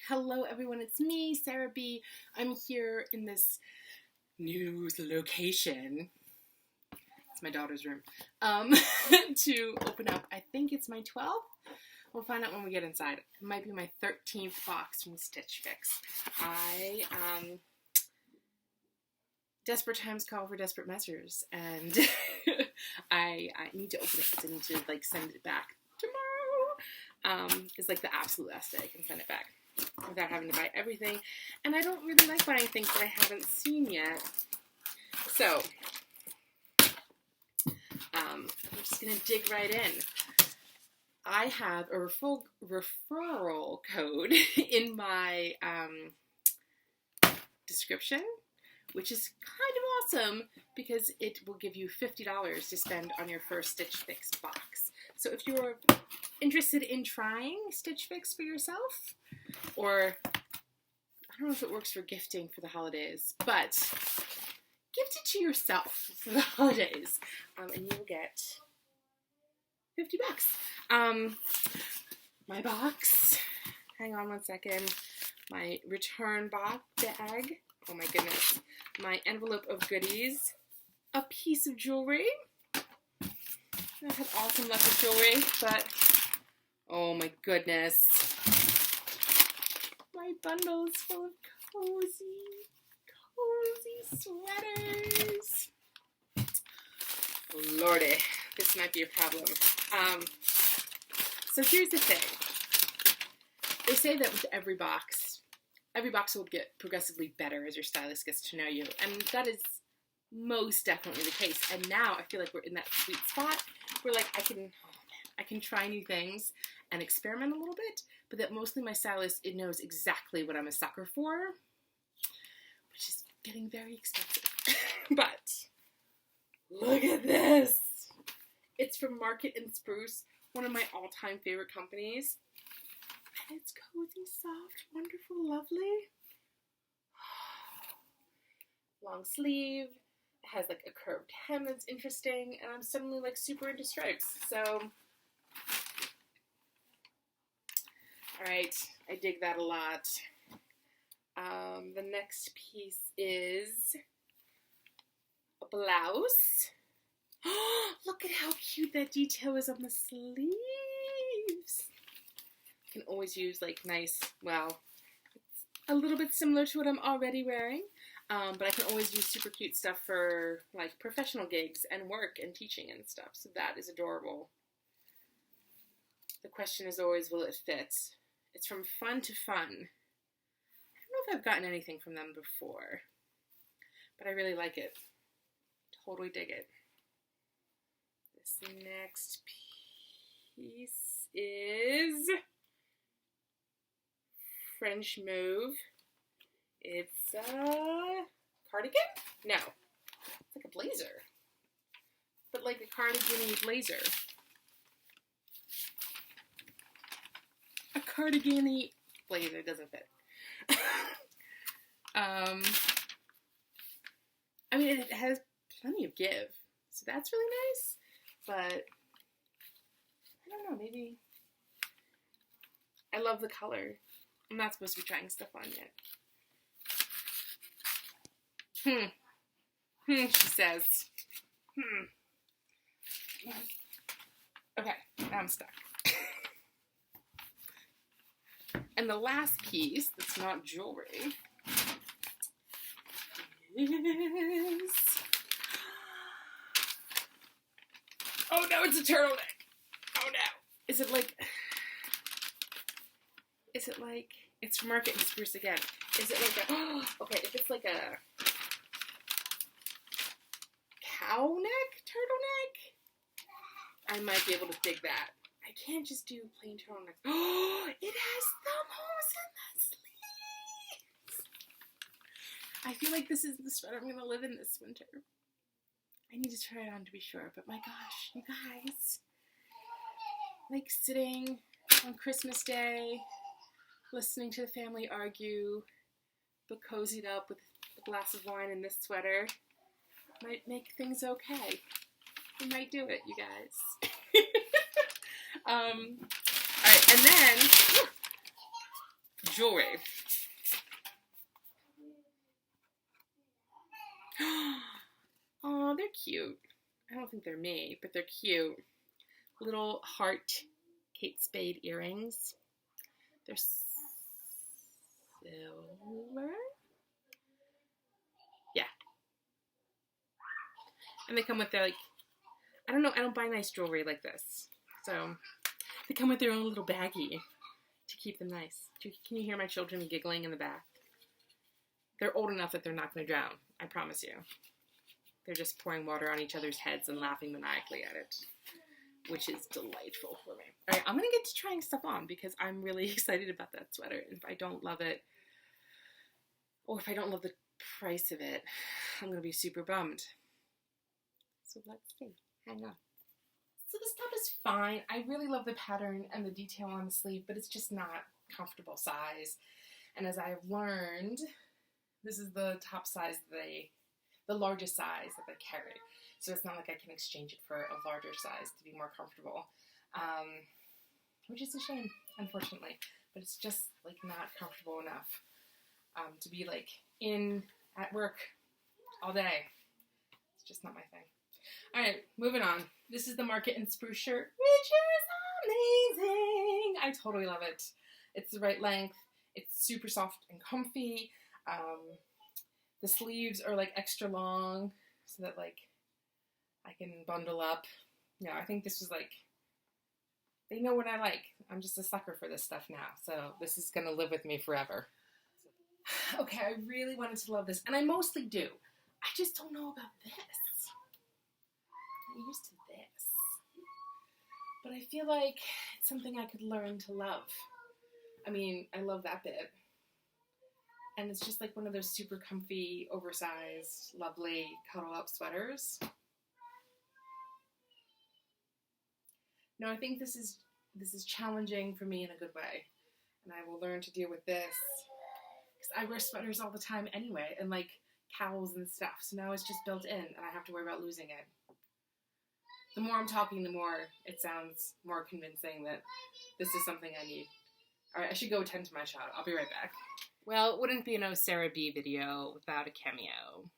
Hello everyone, it's me, Sarah B. I'm here in this new location. It's my daughter's room. To open up, I think it's my 12th. We'll find out when we get inside. It might be my 13th box from StitchFix. Desperate times call for desperate measures, and I need to open it because I need to send it back tomorrow. It's the absolute last day I can send it back without having to buy everything. And I don't really like buying things that I haven't seen yet. So, I'm just going to dig right in. I have a referral code in my description, which is kind of awesome because it will give you $50 to spend on your first StitchFix box. So if you're interested in trying StitchFix for yourself, or I don't know if it works for gifting for the holidays, but gift it to yourself for the holidays, and you'll get $50. My box, hang on one second, my return box bag, oh my goodness, my envelope of goodies, a piece of jewelry. I had awesome luck with jewelry, but oh my goodness, my bundle is full of cozy sweaters. Lordy, this might be a problem. So here's the thing. They say that with every box will get progressively better as your stylist gets to know you, and that is most definitely the case. And now I feel like we're in that sweet spot where I can try new things and experiment a little bit, but that mostly my stylist, it knows exactly what I'm a sucker for, which is getting very expensive. But look at this. It's from Market and Spruce, one of my all-time favorite companies. And it's cozy, soft, wonderful, lovely. Long sleeve. It has a curved hem that's interesting, and I'm suddenly super into stripes. So, alright, I dig that a lot. The next piece is a blouse. Look at how cute that detail is on the sleeves. Can always use nice, well, it's a little bit similar to what I'm already wearing, but I can always use super cute stuff for professional gigs and work and teaching and stuff, so that is adorable. The question is always, will it fit? It's from Fun to Fun. I don't know if I've gotten anything from them before, but I really like it. Totally dig it. This next piece is French Mauve. It's a cardigan? No. It's like a blazer. But a cardigan-y blazer. A cardigan-y blazer doesn't fit. I mean, it has plenty of give, so that's really nice, but I don't know, maybe I love the color. I'm not supposed to be trying stuff on yet. She says. Okay, now I'm stuck. And the last piece that's not jewelry is... Oh no, it's a turtleneck! Oh no! Is it it's from Market and Spruce again. Is it okay, if it's a cow neck turtleneck, I might be able to dig that. I can't just do plain turtlenecks. Oh, it has thumb holes in the sleeves! I feel like this is the sweater I'm going to live in this winter. I need to try it on to be sure, but my gosh, you guys. Sitting on Christmas Day, listening to the family argue, but cozied up with a glass of wine and this sweater might make things okay. We might do it, you guys. Alright, and then jewelry. Oh, they're cute. I don't think they're me, but they're cute. Little heart Kate Spade earrings. They're silver? Yeah. And they come with their, like, I don't know, I don't buy nice jewelry like this. So, they come with their own little baggie to keep them nice. Can you hear my children giggling in the back? They're old enough that they're not going to drown, I promise you. They're just pouring water on each other's heads and laughing maniacally at it, which is delightful for me. All right, I'm going to get to trying stuff on because I'm really excited about that sweater. If I don't love it, or if I don't love the price of it, I'm going to be super bummed. So let's see. Hang on. So this top is fine. I really love the pattern and the detail on the sleeve, but it's just not comfortable size. And as I've learned, this is the top size the largest size that they carry. So it's not like I can exchange it for a larger size to be more comfortable, which is a shame, unfortunately. But it's just like not comfortable enough to be like at work all day. It's just not my thing. All right, moving on. This is the Market and Spruce shirt, which is amazing. I totally love it. It's the right length. It's super soft and comfy. The sleeves are like extra long so that like I can bundle up. Yeah, I think this was like, they know what I like. I'm just a sucker for this stuff now. So this is going to live with me forever. Okay, I really wanted to love this. And I mostly do. I just don't know about this. I'm used to this. But I feel like it's something I could learn to love. I mean, I love that bit. And it's just like one of those super comfy, oversized, lovely, cuddle-up sweaters. No, I think this is challenging for me in a good way. And I will learn to deal with this. Because I wear sweaters all the time anyway, and like cowls and stuff. So now it's just built in, and I have to worry about losing it. The more I'm talking, the more it sounds more convincing that this is something I need. All right, I should go attend to my child. I'll be right back. Well, it wouldn't be no Sarah B video without a cameo.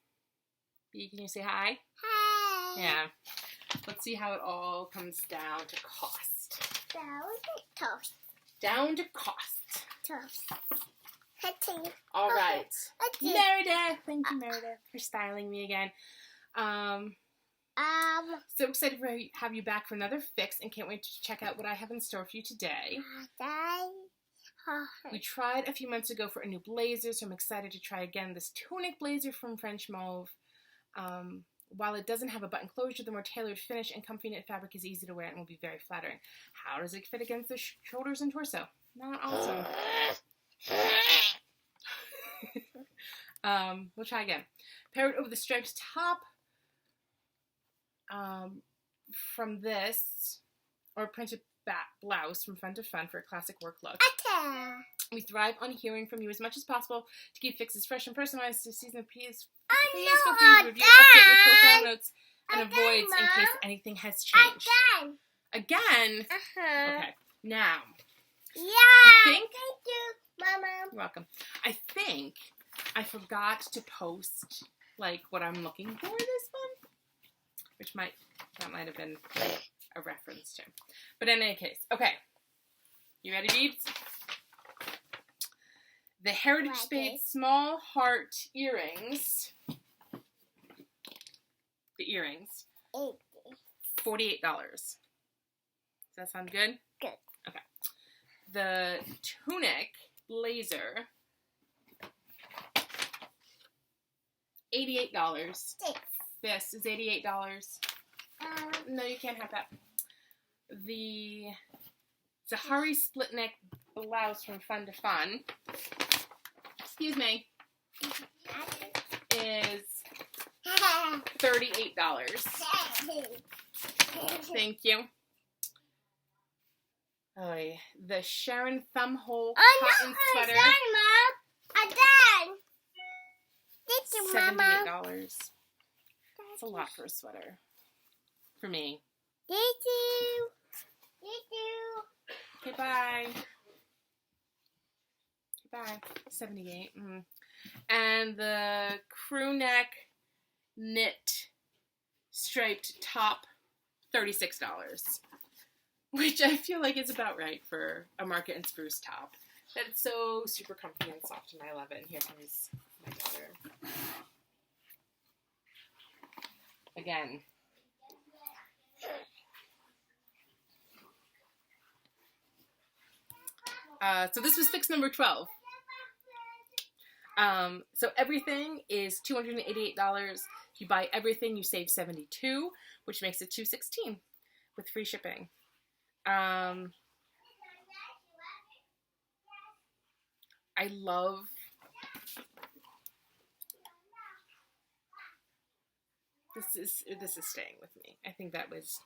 B, can you say hi? Hi. Yeah. Let's see how it all comes down to cost. Down to cost. All right. Meredith. Thank you, Meredith, for styling me again. So excited to have you back for another fix and can't wait to check out what I have in store for you today. We tried a few months ago for a new blazer, so I'm excited to try again this tunic blazer from French Mauve. While it doesn't have a button closure, the more tailored finish and comfy knit fabric is easy to wear and will be very flattering. How does it fit against the shoulders and torso? Not awesome. We'll try again. Pair it over the striped top from this, or printed blouse from front to front for a classic work look. We thrive on hearing from you as much as possible to keep fixes fresh and personalized to season of peas. Please feel free to review, update your profile notes, and avoids in case anything has changed. Again? Okay. Now. I think. Thank you, Mama. You're welcome. I think I forgot to post like what I'm looking for this month, which that might have been a reference to. But in any case, okay. You ready, Beebs? The Heritage Spade Small Heart Earrings. The earrings. $48. Does that sound good? Good. Okay. The tunic blazer. $88. This is $88. No, you can't have that. The Zahari split neck blouse from Fun to Fun, excuse me, is $38. Thank you. Oh, yeah. The Sharon Thumbhole cotton sweater. I'm done. Thank you, Mama. $78. That's a lot for a sweater. For me. Thank you. Thank you. Okay, bye. Goodbye. 78. And the crew neck knit striped top, $36. Which I feel like is about right for a market and spruce top. That's so super comfy and soft, and I love it. And here comes my daughter. Again. So this was fix number 12. So everything is $288. If you buy everything, you save $72, which makes it $216 with free shipping. I love this is staying with me. I think that was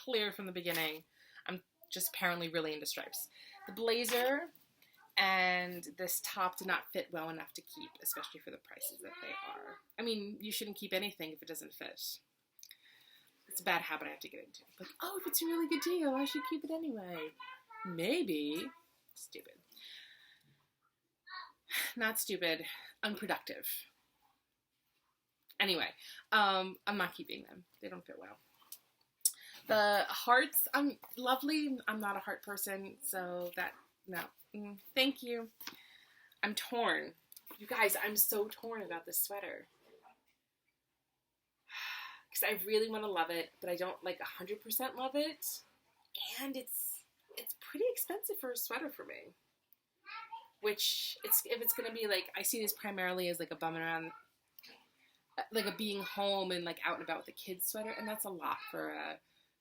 clear from the beginning. I'm just apparently really into stripes. The blazer and this top did not fit well enough to keep, especially for the prices that they are. I mean, you shouldn't keep anything if it doesn't fit. It's a bad habit I have to get into. Like, oh, if it's a really good deal, I should keep it anyway. Maybe. Stupid. Not stupid. Unproductive. Anyway, I'm not keeping them. They don't fit well. The hearts, I'm lovely. I'm not a heart person, so that, no. Thank you. I'm torn. You guys, I'm so torn about this sweater. Because I really want to love it, but I don't like 100% love it. And it's pretty expensive for a sweater for me. Which, if it's going to be like, I see this primarily as like a bum around, like a being home and like out and about with the kids sweater. And that's a lot for a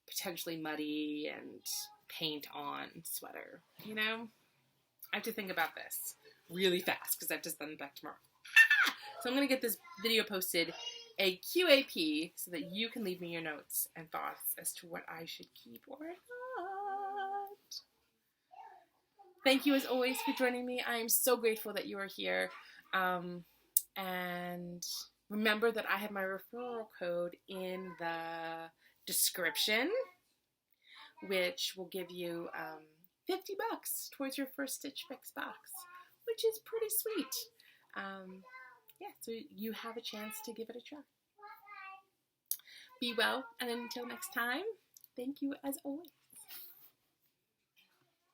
potentially muddy and paint on sweater, you know? I have to think about this really fast because I have to send it back tomorrow. So I'm going to get this video posted a QAP so that you can leave me your notes and thoughts as to what I should keep or not. Thank you as always for joining me. I am so grateful that you are here. And remember that I have my referral code in the description, which will give you $50 towards your first StitchFix box, which is pretty sweet. Yeah, so you have a chance to give it a try. Be well, and until next time, thank you as always.